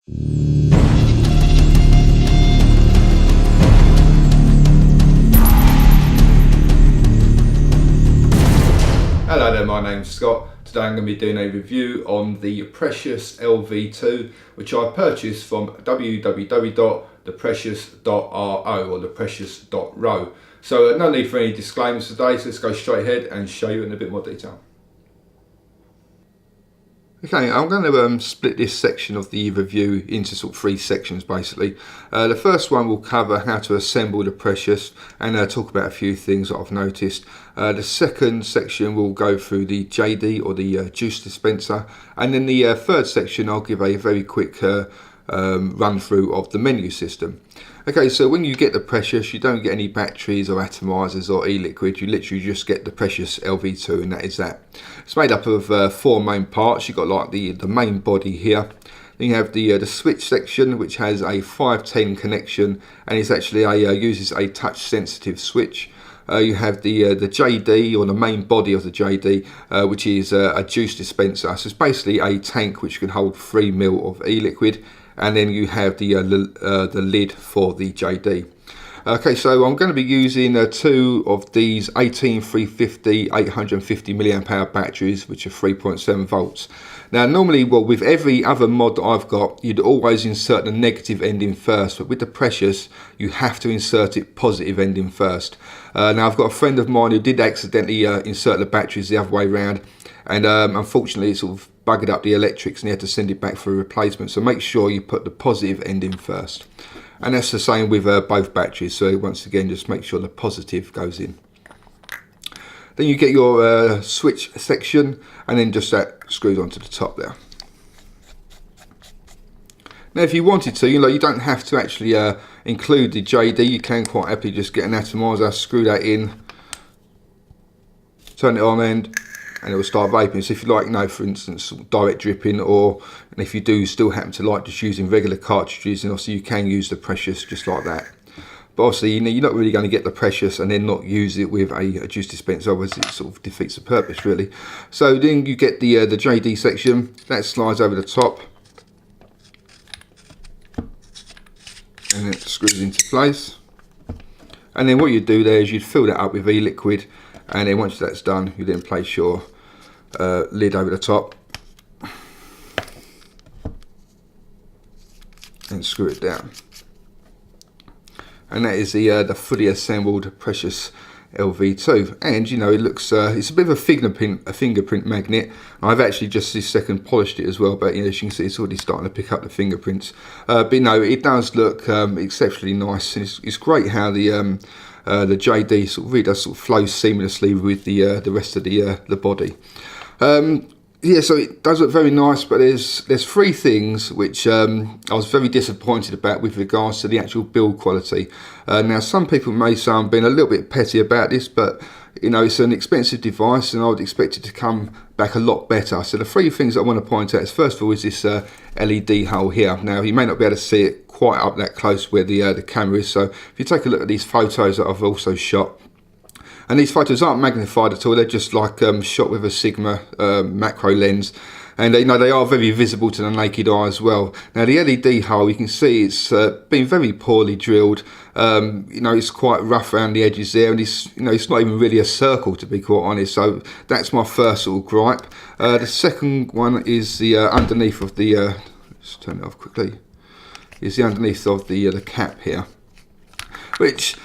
Hello there, my name's Scott. Today I'm going to be doing a review on the Precious LV2, which I purchased from www.theprecious.ro or theprecious.ro. So no need for any disclaimers today, so let's go straight ahead and show you in a bit more detail. Okay, I'm going to split this section of the review into sort of three sections basically. The first one will cover how to assemble the Precious and talk about a few things that I've noticed. The second section will go through the JD or the juice dispenser, and then the third section I'll give a very quick run through of the menu system. Okay, so when you get the Precious, you don't get any batteries or atomizers or e-liquid. You literally just get the Precious LV2, and that is that. It's made up of four main parts. You've got like the main body here. Then you have the switch section, which has a 510 connection, and it's actually uses a touch sensitive switch. You have the JD, or the main body of the JD, which is a juice dispenser. So it's basically a tank which can hold 3 ml of e-liquid. And then you have the lid for the JD. Okay, so I'm going to be using two of these 18350 850 milliamp hour batteries, which are 3.7 volts. Now normally, well, with every other mod that I've got, you'd always insert the negative ending first, but with the Precious you have to insert it positive ending first. Now I've got a friend of mine who did accidentally insert the batteries the other way around, and unfortunately it sort of buggered up the electrics and he had to send it back for a replacement. So make sure you put the positive end in first, and that's the same with both batteries. So once again, just make sure the positive goes in. Then you get your switch section, and then just that screws onto the top there. Now if you wanted to, you don't have to actually include the JD. You can quite happily just get an atomizer, screw that in, turn it on and it will start vaping. So if you like, for instance, direct dripping, or if you do still happen to like just using regular cartridges, and also you can use the Precious just like that. But obviously, you're not really going to get the Precious and then not use it with a juice dispenser, otherwise it sort of defeats the purpose really. So then you get the JD section, that slides over the top, and it screws into place. And then what you do there is you'd fill that up with e-liquid, and then once that's done, you then place your lid over the top and screw it down. And that is the fully assembled Precious LV2. And it looks, it's a bit of a fingerprint magnet. I've actually just this second polished it as well, but as you can see, it's already starting to pick up the fingerprints. But it does look exceptionally nice, and it's great how the JD really does flow seamlessly with the rest of the body. Yeah, so it does look very nice, but there's three things which I was very disappointed about with regards to the actual build quality. Now some people may say I'm being a little bit petty about this, but it's an expensive device and I would expect it to come back a lot better. So the three things I want to point out is, first of all, is this LED hole here. Now you may not be able to see it quite up that close where the camera is, so if you take a look at these photos that I've also shot, and these photos aren't magnified at all, they're just like shot with a Sigma macro lens, and they are very visible to the naked eye as well. Now the LED hole, you can see it's been very poorly drilled. It's quite rough around the edges there, and it's not even really a circle, to be quite honest. So that's my first sort of gripe. The second one is the underneath of the let's turn it off quickly, is the underneath of the cap here, which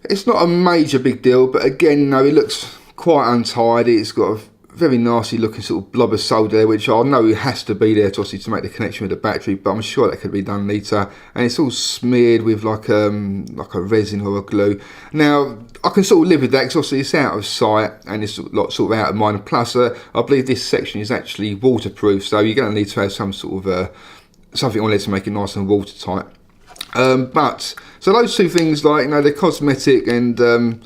it's not a major big deal, but again, it looks quite untidy. It's got a very nasty looking sort of blob of solder there, which I know has to be there to make the connection with the battery, but I'm sure that could be done later. And it's all smeared with like a resin or a glue. Now I can sort of live with that, because obviously it's out of sight and it's sort of out of mind. Plus I believe this section is actually waterproof, so you're going to need to have some sort of something on there to make it nice and watertight. But so those two things, they're cosmetic, and I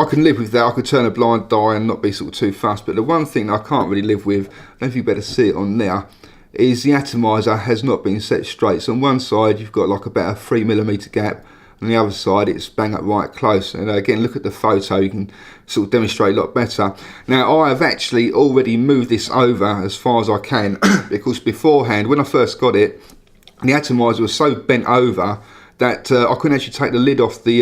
can live with that. I could turn a blind eye and not be sort of too fussed. But the one thing I can't really live with, I don't know if you better see it on there, is the atomizer has not been set straight. So on one side you've got like about a 3mm gap, On the other side, it's bang up right close. And again, look at the photo, you can sort of demonstrate a lot better. Now, I have actually already moved this over as far as I can because beforehand, when I first got it, the atomizer was so bent over that I couldn't actually take the lid off the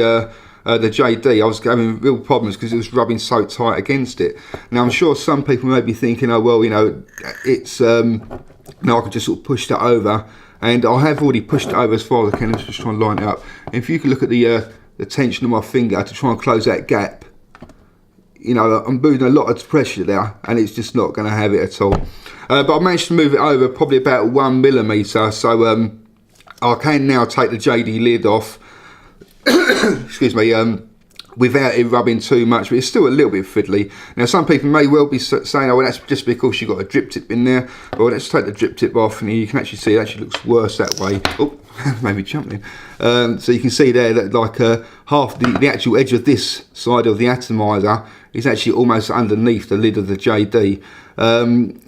JD. I was having real problems because it was rubbing so tight against it. Now, I'm sure some people may be thinking, oh well, you know, it's now I could just sort of push that over, and I have already pushed it over as far as I can. Let's just try and line it up. And if you can look at the tension of my finger to try and close that gap, you know, I'm building a lot of pressure there, and it's just not going to have it at all. But I managed to move it over probably about 1 millimetre, so I can now take the JD lid off. Excuse me, without it rubbing too much, but it's still a little bit fiddly. Now, some people may well be saying, oh, well, that's just because you've got a drip tip in there. Well, let's take the drip tip off, and you can actually see it actually looks worse that way. Oh, maybe jumping. So you can see there that like half the actual edge of this side of the atomizer is actually almost underneath the lid of the JD.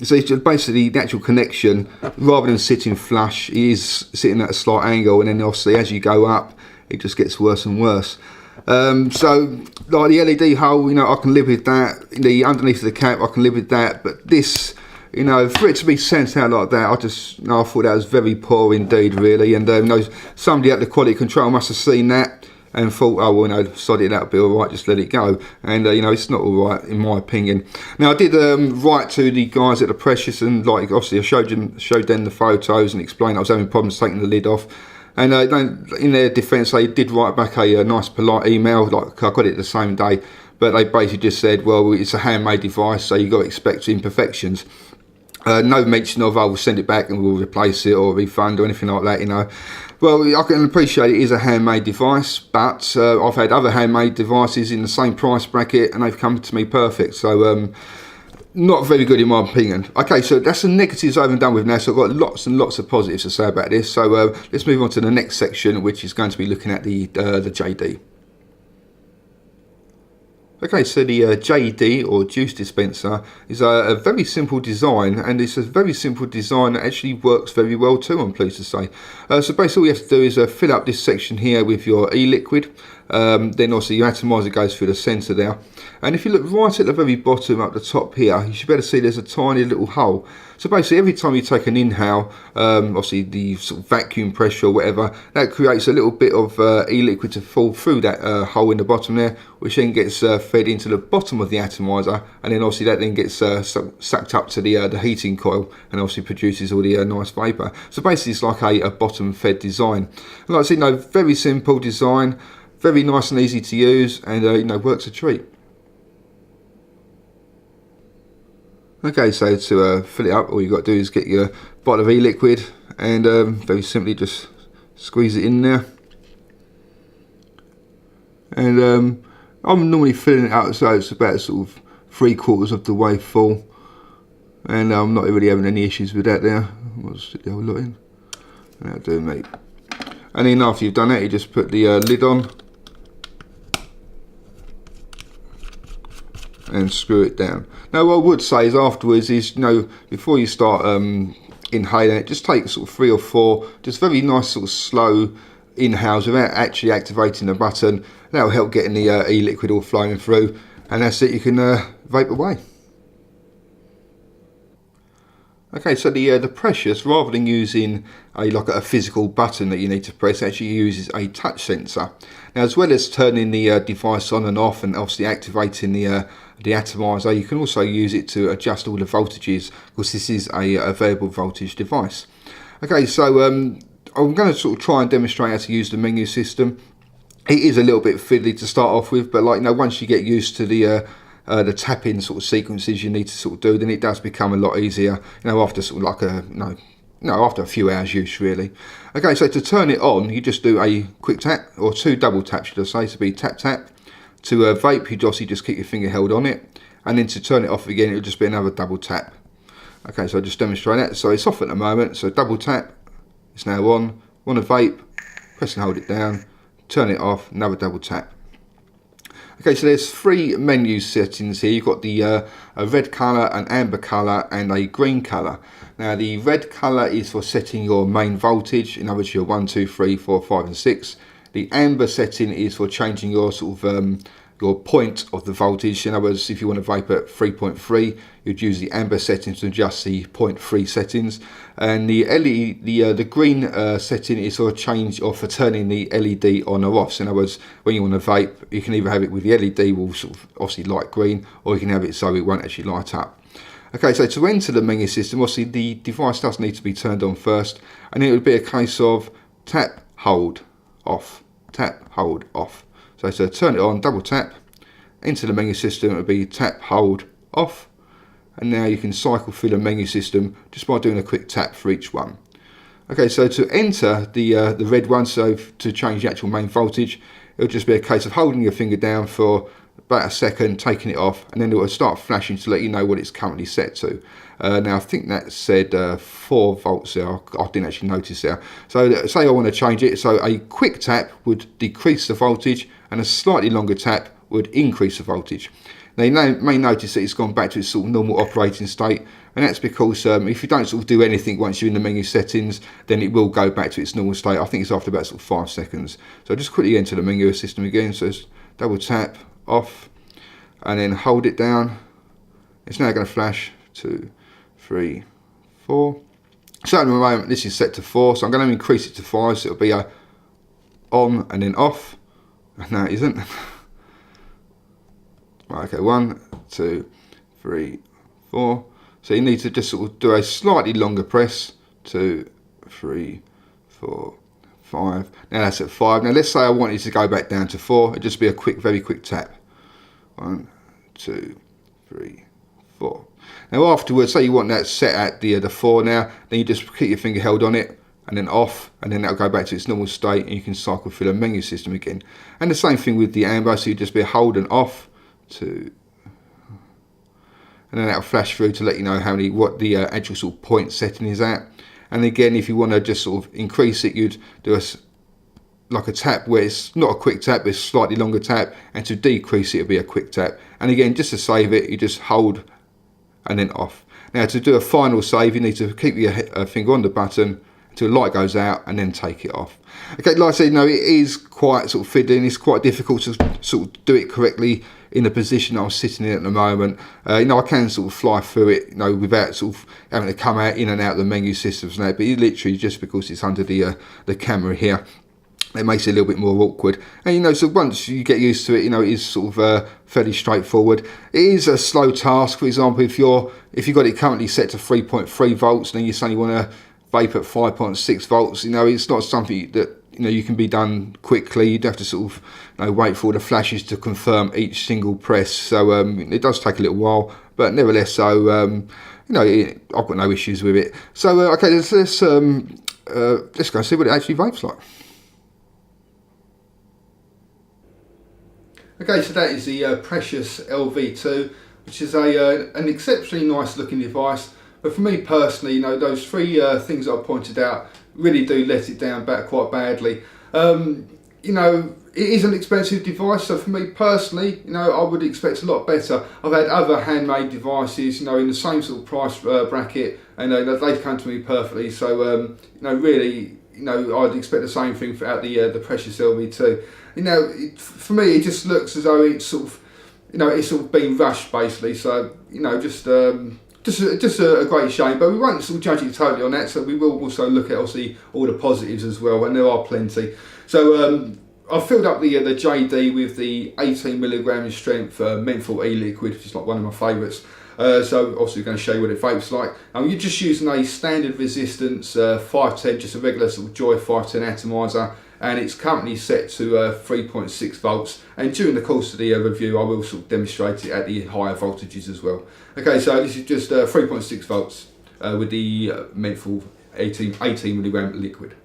So it's just basically the actual connection, rather than sitting flush, is sitting at a slight angle, and then obviously as you go up, it just gets worse and worse. So like the LED hole, you know, I can live with that. The underneath of the cap, I can live with that. But this, you know, for it to be sent out like that, I thought that was very poor indeed, really. And you know, somebody at the quality control must have seen that and thought, oh well, you know, sod it, that'll be all right, just let it go. And you know, it's not all right in my opinion. Now, I did write to the guys at the Precious, and like obviously I showed them the photos and explained I was having problems taking the lid off. And in their defence, they did write back a nice polite email, like I got it the same day, but they basically just said, well, it's a handmade device, so you've got to expect imperfections. No mention of, we'll send it back and we'll replace it or refund or anything like that, you know. Well, I can appreciate it is a handmade device, but I've had other handmade devices in the same price bracket and they've come to me perfect. So not very good in my opinion. Okay, so that's the negatives I haven't done with now, so I've got lots and lots of positives to say about this. So let's move on to the next section, which is going to be looking at the JD. Okay, so the JD, or juice dispenser, is a very simple design, and it's a very simple design that actually works very well too, I'm pleased to say. So basically all you have to do is fill up this section here with your e-liquid. Then also your atomizer goes through the centre there, and if you look right at the very bottom up the top here, you should be able to see there's a tiny little hole. So basically every time you take an inhale, obviously the sort of vacuum pressure or whatever, that creates a little bit of e-liquid to fall through that hole in the bottom there, which then gets fed into the bottom of the atomizer, and then obviously that then gets sucked up to the heating coil, and obviously produces all the nice vapour. So basically it's like a bottom fed design. And like I said, you know, very simple design, very nice and easy to use, and you know, works a treat. Okay, so to fill it up, all you've got to do is get your bottle of e-liquid and very simply just squeeze it in there. And I'm normally filling it out so it's about sort of 3/4 of the way full, and I'm not really having any issues with that there. I'll just stick the whole lot in, and that'll do, mate. And then after you've done that, you just put the lid on and screw it down. Now what I would say is afterwards is, you know, before you start inhaling it, just take sort of 3 or 4 just very nice sort of slow inhales without actually activating the button. That'll help getting the e-liquid all flowing through, and that's it, you can vape away. Okay, so the Precious, rather than using like a physical button that you need to press, actually uses a touch sensor. Now, as well as turning the device on and off and obviously activating the atomizer, you can also use it to adjust all the voltages, because this is a variable voltage device. Okay, so I'm going to sort of try and demonstrate how to use the menu system. It is a little bit fiddly to start off with, but like, you know, once you get used to the tapping sort of sequences you need to sort of do, then it does become a lot easier, you know, after sort of like after a few hours use, really. Okay, so to turn it on, you just do a quick tap, or 2 double taps should I say, to be tap tap. To vape, you obviously just keep your finger held on it, and then to turn it off again, it'll just be another double tap. Okay, so I'll just demonstrate that. So it's off at the moment, so double tap, it's now on. Want to vape, press and hold it down, turn it off, another double tap. Okay, so there's 3 menu settings here. You've got the a red colour, an amber colour, and a green colour. Now the red colour is for setting your main voltage, in other words your 1, 2, 3, 4, 5 and 6. The amber setting is for changing your sort of your point of the voltage. In other words, if you want to vape at 3.3, you'd use the amber settings to adjust the 0.3 settings. And the LED, the green setting is for change or for turning the LED on or off. So in other words, when you want to vape, you can either have it with the LED will sort of obviously light green, or you can have it so it won't actually light up. Okay, so to enter the menu system, obviously the device does need to be turned on first, and it would be a case of tap, hold, off, tap, hold, off. So to turn it on, double tap, into the menu system, it would be tap, hold, off, and now you can cycle through the menu system just by doing a quick tap for each one. Okay, so to enter the red one, so to change the actual main voltage, it'll just be a case of holding your finger down for about a second, taking it off, and then it will start flashing to let you know what it's currently set to. Now I think that said 4 volts there. I didn't actually notice there. So say I want to change it, so a quick tap would decrease the voltage and a slightly longer tap would increase the voltage. Now you may notice that it's gone back to its sort of normal operating state, and that's because if you don't sort of do anything once you're in the menu settings, then it will go back to its normal state. I think it's after about sort of 5 seconds. So just quickly enter the menu system again, so it's double tap, off, and then hold it down. It's now going to flash 2, 3, 4. So at the moment this is set to 4, so I'm going to increase it to 5, so it'll be a on and then off. No, it isn't. Right, okay, 1, 2, 3, 4. So you need to just sort of do a slightly longer press. 2, 3, 4, 5. Now that's at 5. Now let's say I wanted to go back down to 4. It'd just be a quick, very quick tap. 1, 2, 3, 4. Now afterwards, say you want that set at the 4 now, then you just keep your finger held on it and then off, and then that'll go back to its normal state, and you can cycle through the menu system again. And the same thing with the amber, so you just be hold and off, 2, and then that'll flash through to let you know what the actual sort of point setting is at. And again, if you want to just sort of increase it, you'd do like a tap where it's not a quick tap, but it's a slightly longer tap, and to decrease it, it'll be a quick tap. And again, just to save it, you just hold and then off. Now to do a final save, you need to keep your finger on the button until the light goes out and then take it off. Okay, like I said, it is quite sort of fiddling. It's quite difficult to sort of do it correctly in the position I'm sitting in at the moment. I can sort of fly through it, without sort of having to come out in and out of the menu systems now, but it literally just because it's under the camera here, it makes it a little bit more awkward. And so once you get used to it, it is sort of fairly straightforward. It is a slow task. For example, if you've got it currently set to 3.3 volts, and then you suddenly want to vape at 5.6 volts, it's not something that you can be done quickly. You'd have to sort of wait for the flashes to confirm each single press. So it does take a little while, but nevertheless, so I've got no issues with it. So okay, let's go see what it actually vapes like. Okay, so that is the Precious LV2, which is an exceptionally nice looking device. But for me personally, those 3 things that I pointed out really do let it down quite badly. It is an expensive device, so for me personally, I would expect a lot better. I've had other handmade devices, in the same sort of price bracket, and they've come to me perfectly. So, really, I'd expect the same thing out the Precious LV2. For me, it just looks as though it's sort of, it's sort of been rushed basically. So, just a great shame, but we won't sort of judge it totally on that. So we will also look at obviously all the positives as well, and there are plenty. So I've filled up the JD with the 18mg in strength menthol e-liquid, which is like one of my favourites. So obviously we're going to show you what it vapes like. You're just using a standard resistance 510, just a regular sort of Joy 510 atomizer, and it's currently set to 3.6 volts. And during the course of the review, I will sort of demonstrate it at the higher voltages as well. Okay, so this is just 3.6 volts with the menthol 18mg liquid.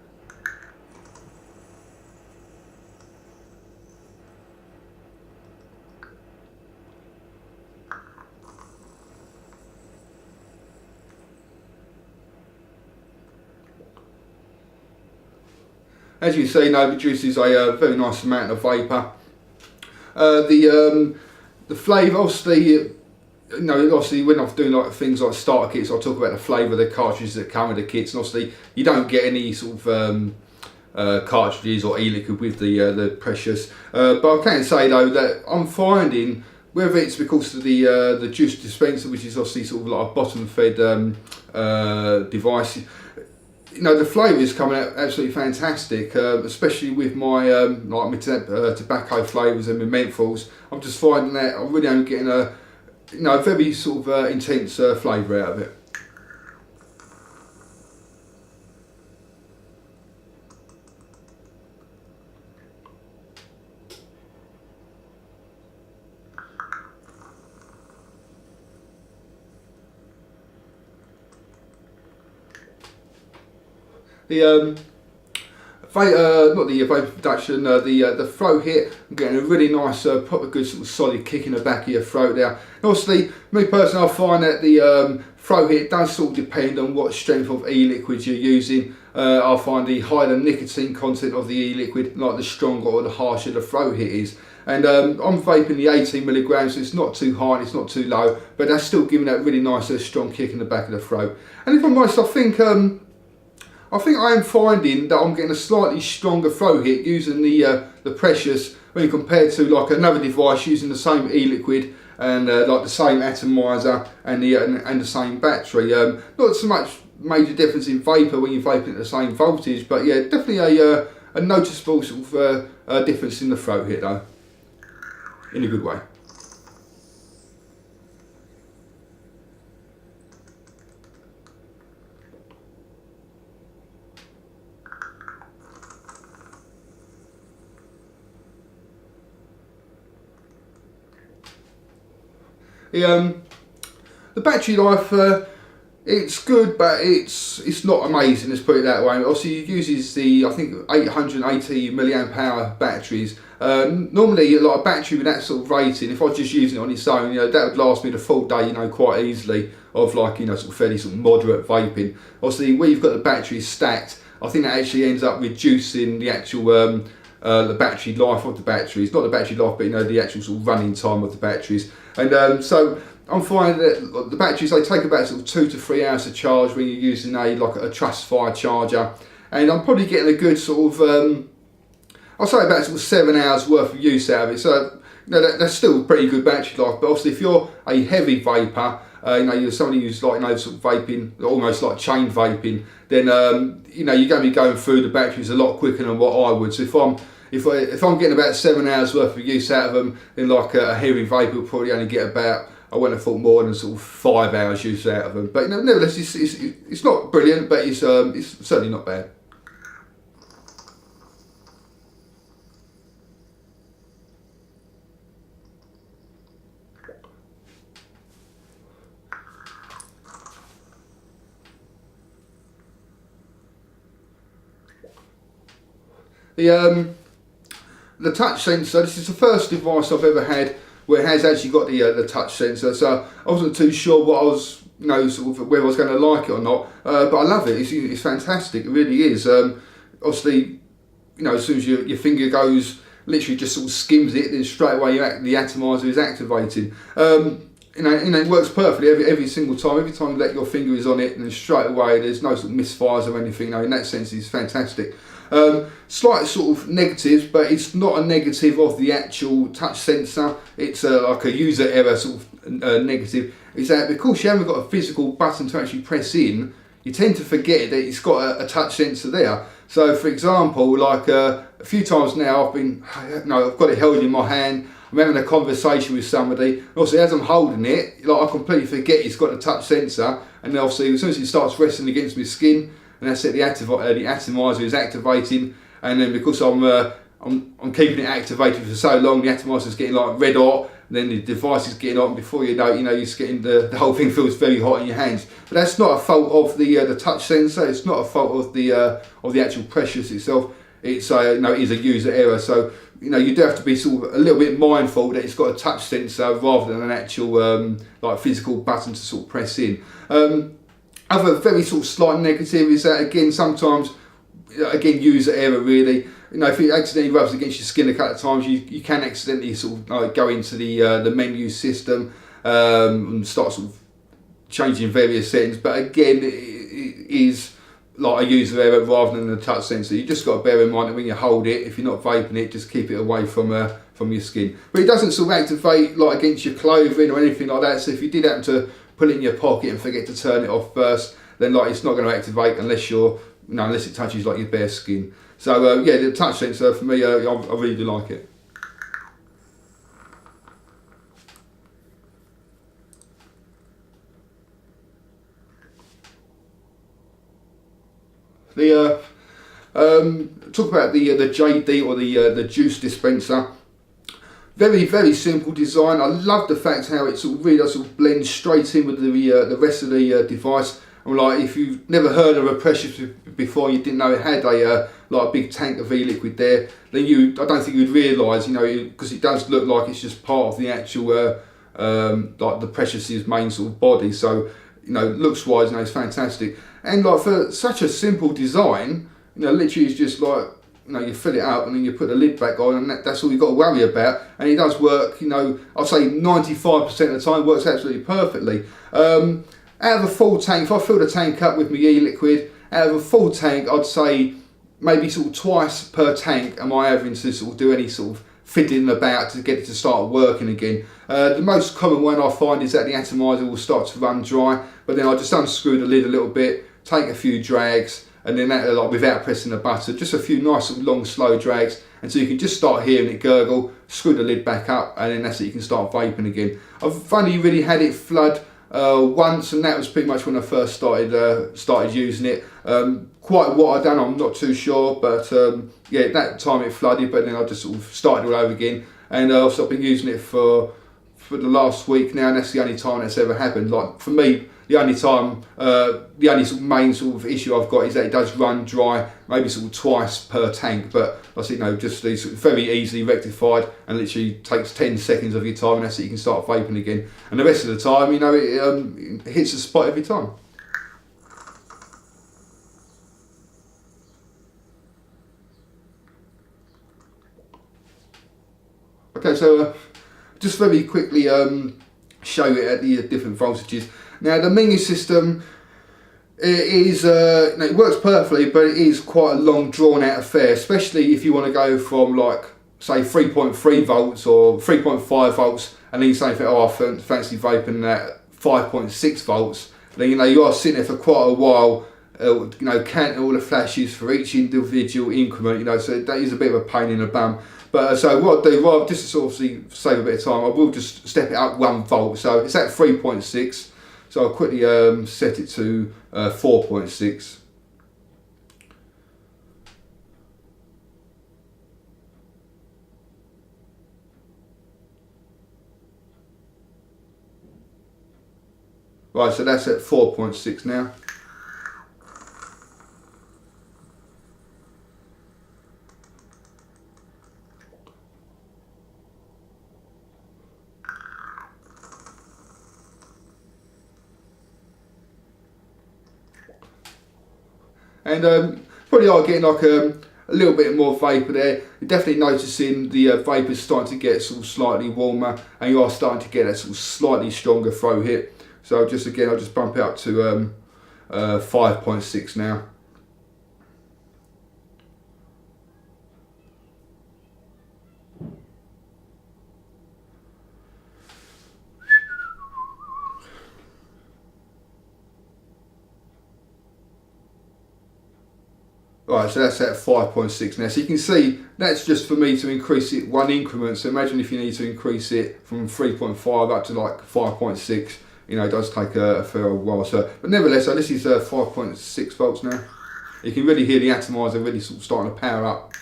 As you see, it produces a very nice amount of vapour. The flavour, obviously, obviously when I'm doing like things like starter kits, I'll talk about the flavour of the cartridges that come with the kits, and obviously you don't get any sort of cartridges or e-liquid with the Precious. But I can say though that I'm finding, whether it's because of the juice dispenser, which is obviously sort of like a bottom fed device, the flavour is coming out absolutely fantastic, especially with my my tobacco flavours and my menthols. I'm just finding that I really am getting a very sort of intense flavour out of it. Not the vapor production, the throat hit. I'm getting a really nice, proper good sort of solid kick in the back of your throat there. And obviously, me personally, I find that the throat hit does sort of depend on what strength of e-liquid you're using. I find the higher the nicotine content of the e-liquid, like the stronger or the harsher the throat hit is. And I'm vaping the 18 milligrams, so it's not too high, it's not too low, but that's still giving that really nice, strong kick in the back of the throat. And if I'm honest, I think I am finding that I'm getting a slightly stronger throat hit using the Precious when compared to like another device using the same e-liquid and like the same atomizer and the same battery. Not so much major difference in vapor when you're vaping at the same voltage, but yeah, definitely a noticeable sort of difference in the throat hit though, in a good way. The battery life, it's good, but it's not amazing, let's put it that way. Obviously it uses the, I think, 880 milliamp hour batteries. Normally like a battery with that sort of rating, if I was just using it on its own, that would last me the full day, quite easily, of like, sort of fairly sort of moderate vaping. Obviously where you've got the batteries stacked, I think that actually ends up reducing the actual the battery life of the batteries, not the battery life, but the actual sort of running time of the batteries. And so I'm finding that the batteries, they take about sort of 2 to 3 hours to charge when you're using like a Trustfire charger, and I'm probably getting a good sort of I'll say about sort of 7 hours worth of use out of it. So that's still a pretty good battery life. But obviously if you're a heavy vapor, you're somebody who's like sort of vaping, almost like chain vaping, then you're going to be going through the batteries a lot quicker than what I would. So if I'm getting about 7 hours worth of use out of them, then like a heavy vapor will probably only get about, I wouldn't have thought, more than sort of 5 hours use out of them. But nevertheless, it's not brilliant, but it's certainly not bad. The touch sensor, this is the first device I've ever had where it has actually got the touch sensor, so I wasn't too sure what I was, sort of whether I was going to like it or not, but I love it. It's fantastic, it really is. Obviously, as soon as your finger goes, literally just sort of skims it, then straight away the atomizer is activated. It works perfectly every single time. Every time that your finger is on it, and straight away there's no sort of misfires or anything. In that sense, it's fantastic. Slight sort of negatives, but it's not a negative of the actual touch sensor. It's like a user error sort of negative. Is that because you haven't got a physical button to actually press in, you tend to forget that it's got a touch sensor there. So, for example, like a few times now, I've got it held in my hand. I'm having a conversation with somebody, and obviously as I'm holding it, like I completely forget it's got a touch sensor, and then obviously as soon as it starts resting against my skin, and that's it, the atomizer is activating, and then because I'm keeping it activated for so long, the atomizer is getting like red hot, and then the device is getting on. Before you know, you're just getting the whole thing feels very hot in your hands. But that's not a fault of the touch sensor. It's not a fault of the actual Precious itself. It's it is a user error. So you do have to be sort of a little bit mindful that it's got a touch sensor rather than an actual like physical button to sort of press in. Other very sort of slight negative is that again sometimes user error really. If it accidentally rubs against your skin a couple of times, you can accidentally sort of go into the menu system and start sort of changing various settings. But again, it is like a user error rather than a touch sensor. You just got to bear in mind that when you hold it, if you're not vaping it, just keep it away from your skin. But it doesn't sort of activate like against your clothing or anything like that. So if you did happen to put it in your pocket and forget to turn it off first, then like it's not going to activate unless unless it touches like your bare skin. So yeah, the touch sensor for me, I really do like it. Talk about the JD or the juice dispenser. Very simple design. I love the fact how it sort of really does sort of blend straight in with the rest of the device. And like if you've never heard of a pressure before, you didn't know it had a like a big tank of e-liquid there, then I don't think you'd realise, because it does look like it's just part of the actual like the Precious's main sort of body. So looks wise, it's fantastic. And like for such a simple design, literally it's just like you fill it up and then you put the lid back on, and that's all you've got to worry about. And it does work, I'd say 95% of the time works absolutely perfectly. Out of a full tank, if I fill the tank up with my e-liquid, out of a full tank, I'd say maybe sort of twice per tank am I having to sort of do any sort of fiddling about to get it to start working again. The most common one I find is that the atomizer will start to run dry, but then I just unscrew the lid a little bit, take a few drags, and then that, like without pressing the button, just a few nice sort of long slow drags until you can just start hearing it gurgle, screw the lid back up, and then that's it, you can start vaping again. I've only really had it flood once, and that was pretty much when I first started using it. Quite what I done, I'm not too sure, but yeah, that time it flooded, but then I just sort of started all over again, and I've been using it for the last week now, and that's the only time that's ever happened. Like for me, the only time, the only sort of main sort of issue I've got is that it does run dry, maybe sort of twice per tank, but I see just these very easily rectified, and literally takes 10 seconds of your time, and that's it, you can start vaping again. And the rest of the time, it hits the spot every time. Okay, so just very quickly show it at the different voltages. Now the menu system is it works perfectly, but it is quite a long drawn out affair, especially if you want to go from like say 3.3 volts or 3.5 volts, and then you say, oh, I fancy vaping at 5.6 volts. Then you are sitting there for quite a while, counting all the flashes for each individual increment. So that is a bit of a pain in the bum. But so what I do, well, just to sort of save a bit of time, I will just step it up 1 volt. So it's at 3.6. So I'll quickly set it to 4.6. Right, so that's at 4.6 now. And probably are getting like a little bit more vapour there. You're definitely noticing the vapour's starting to get sort of slightly warmer, and you are starting to get that sort of slightly stronger throw hit. So just again, I'll just bump it up to 5.6 now. Right, so that's at 5.6 now. So you can see that's just for me to increase it 1 increment. So imagine if you need to increase it from 3.5 up to like 5.6. It does take a fair while. So, but nevertheless, so this is 5.6 volts now. You can really hear the atomizer really sort of starting to power up.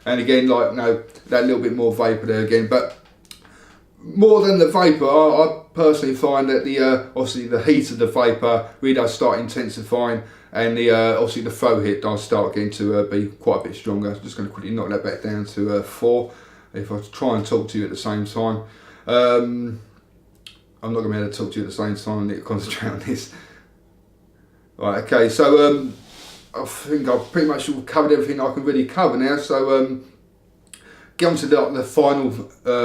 And again, like that little bit more vapour there again, but more than the vapour, I personally find that the obviously the heat of the vapour really does start intensifying, and the obviously the throw hit does start getting to be quite a bit stronger. I'm just going to quickly knock that back down to 4. If I try and talk to you at the same time, I'm not going to be able to talk to you at the same time. I need to concentrate on this. Right, okay, so I think I've pretty much all covered everything I can really cover now, so get on to the final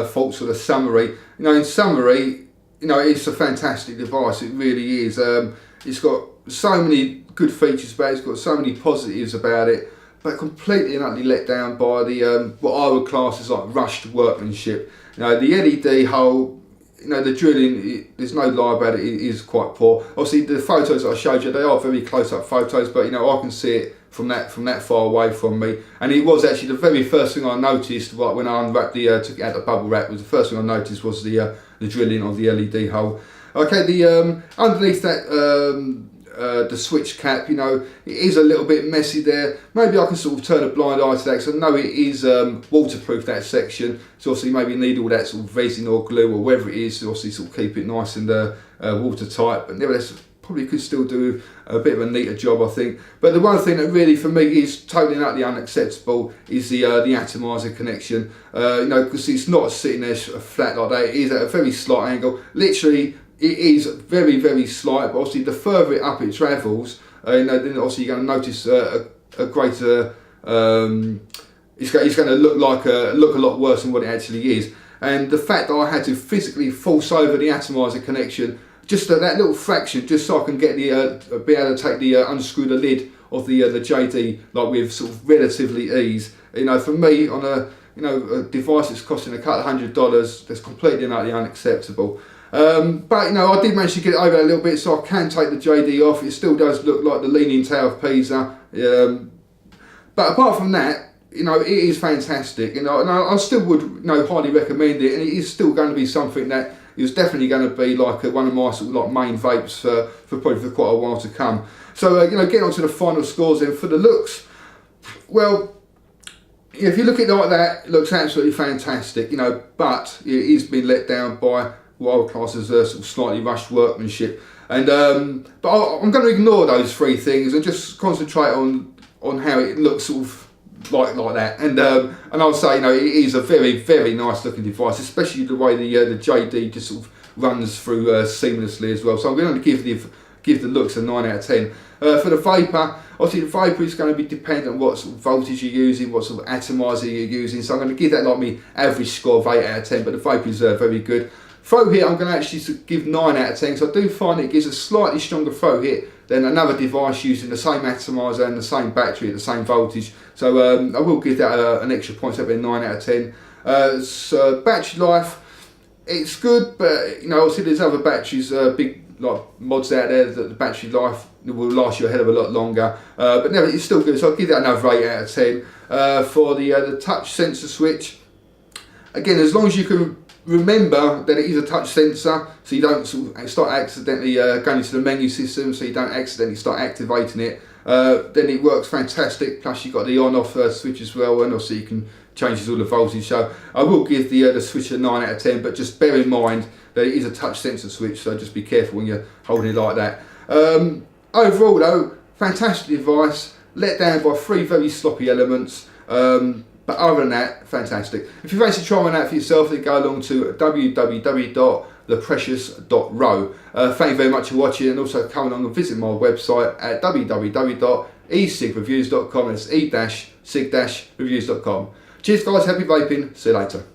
faults of the summary. You know, in summary, you know, it's a fantastic device, it really is. It's got so many good features about it, it's got so many positives about it, but completely and utterly let down by the what I would class as like rushed workmanship. You know, the LED hole, you know, the drilling, there's no lie about it, it is quite poor. Obviously the photos that I showed you, they are very close up photos, but you know, I can see it from that far away from me. And it was actually the very first thing I noticed, right, when I unwrapped took it out the bubble wrap, was the first thing I noticed was the drilling of the LED hole. Okay, the underneath that the switch cap, you know, it is a little bit messy there. Maybe I can sort of turn a blind eye to that, because I know it is waterproof, that section. So obviously maybe need all that sort of resin or glue or whatever it is to obviously sort of keep it nice and watertight. But nevertheless, probably could still do a bit of a neater job, I think. But the one thing that really for me is totally and utterly unacceptable is the atomizer connection. You know, because it's not sitting there flat like that. It is at a very slight angle. Literally, it is very, very slight, but obviously the further up it travels, you know, then obviously you're going to notice a greater, it's going to look a lot worse than what it actually is. And the fact that I had to physically force over the atomizer connection, just that little fraction, just so I can get the be able to take the unscrew the lid of the JD like with sort of relatively ease. You know, for me on a device that's costing a couple of $100, that's completely and utterly unacceptable. But you know, I did manage to get it over a little bit, so I can take the JD off. It still does look like the Leaning Tower of Pisa. But apart from that, you know, it is fantastic. You know, and I still would, you know, highly recommend it, and it is still going to be something that is definitely going to be like one of my sort of like main vapes for probably for quite a while to come. So you know, getting on to the final scores then for the looks. Well, if you look at it like that, it looks absolutely fantastic. You know, but it is being let down by what I would class as sort of slightly rushed workmanship. And but I'm going to ignore those three things and just concentrate on how it looks sort of like that. And I'll say, you know, it is a very, very nice looking device, especially the way the JD just sort of runs through seamlessly as well. So I'm going to give the looks a 9 out of 10. For the vapor, obviously the vapor is going to be dependent on what sort of voltage you're using, what sort of atomizer you're using. So I'm going to give that like my average score of 8 out of 10, but the vapor is very good. Throw hit, I'm going to actually give 9 out of 10, because I do find it gives a slightly stronger throw hit than another device using the same atomizer and the same battery at the same voltage. So I will give that an extra point, so that'll be a 9 out of 10. So battery life, it's good, but you know, obviously there's other batteries, big like mods out there that the battery life will last you a hell of a lot longer. But never, it's still good, so I'll give that another 8 out of 10. For the touch sensor switch, again, as long as you can remember that it is a touch sensor, so you don't sort of start accidentally going into the menu system, so you don't accidentally start activating it, then it works fantastic. Plus you've got the on-off switch as well, and also you can change all the voltage. So I will give the switch a 9 out of 10, but just bear in mind that it is a touch sensor switch, so just be careful when you're holding it like that. Overall though, fantastic device, let down by 3 very sloppy elements. But other than that, fantastic. If you fancy trying one out for yourself, then go along to www.theprecious.ro. Thank you very much for watching, and also come along and visit my website at www.e-cig-reviews.com. That's e-cig-reviews.com. Cheers guys, happy vaping, see you later.